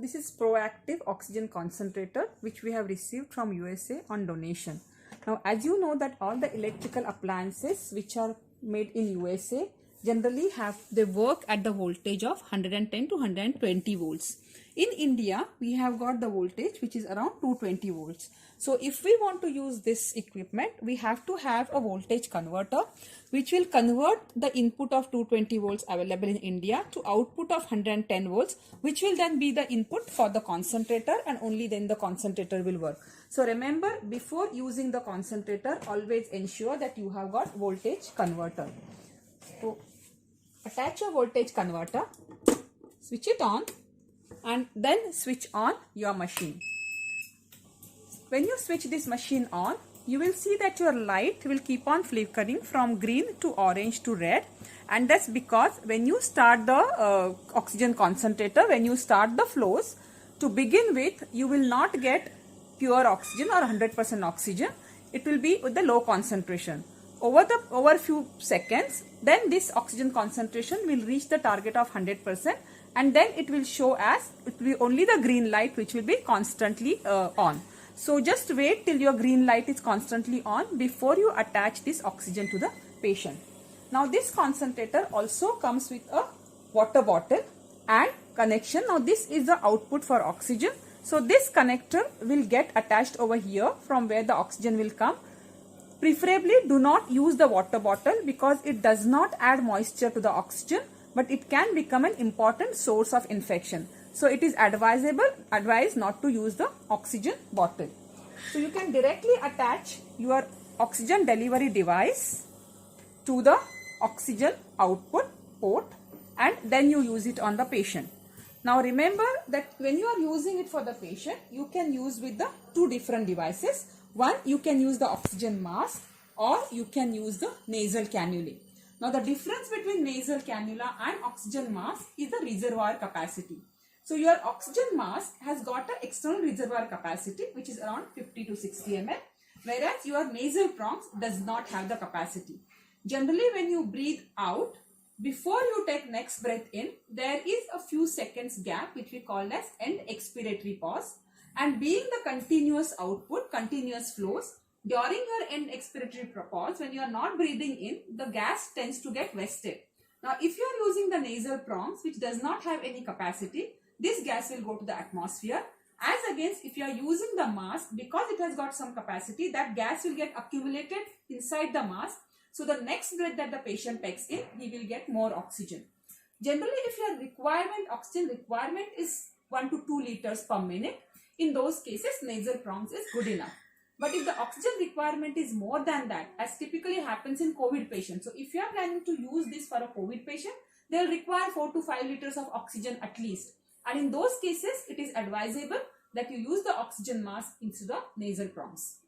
this is Proactiv oxygen concentrator which we have received from USA on donation. Now as you know that all the electrical appliances which are made in USA generally they work at the voltage of 110 to 120 volts. In India we have got the voltage which is around 220 volts. So if we want to use this equipment, we have to have a voltage converter which will convert the input of 220 volts available in India to output of 110 volts, which will then be the input for the concentrator, and only then the concentrator will work. So remember, before using the concentrator, always ensure that you have got voltage converter. So attach a voltage converter, switch it on, and then switch on your machine. When you switch this machine on, you will see that your light will keep on flickering from green to orange to red, and that's because when you start the oxygen concentrator, when you start the flows, to begin with you will not get pure oxygen or 100% oxygen. It will be with the low concentration. Over few seconds, then this oxygen concentration will reach the target of 100%, and then it will show as, it will be only the green light which will be constantly on. So just wait till your green light is constantly on before you attach this oxygen to the patient. Now this concentrator also comes with a water bottle and connection. Now this is the output for oxygen. So this connector will get attached over here from where the oxygen will come. Preferably do not use the water bottle because it does not add moisture to the oxygen, but it can become an important source of infection. So it is advised not to use the oxygen bottle. So you can directly attach your oxygen delivery device to the oxygen output port, and then you use it on the patient. Now remember that when you are using it for the patient, you can use with the two different devices. One, you can use the oxygen mask, or you can use the nasal cannula. Now the difference between nasal cannula and oxygen mask is the reservoir capacity. So your oxygen mask has got an external reservoir capacity which is around 50 to 60 ml, whereas your nasal prongs does not have the capacity. Generally when you breathe out, before you take next breath in, there is a few seconds gap which we call as end expiratory pause, and being the continuous output, continuous flows, during your end expiratory pause, when you are not breathing in, the gas tends to get wasted. Now if you are using the nasal prongs which does not have any capacity, this gas will go to the atmosphere, as against if you are using the mask, because it has got some capacity, that gas will get accumulated inside the mask. So the next breath that the patient takes in, he will get more oxygen. Generally, if your oxygen requirement is 1 to 2 liters per minute, in those cases nasal prongs is good enough. But if the oxygen requirement is more than that, as typically happens in COVID patients, so if you are planning to use this for a COVID patient, they will require 4 to 5 liters of oxygen at least. And in those cases, it is advisable that you use the oxygen mask instead of nasal prongs.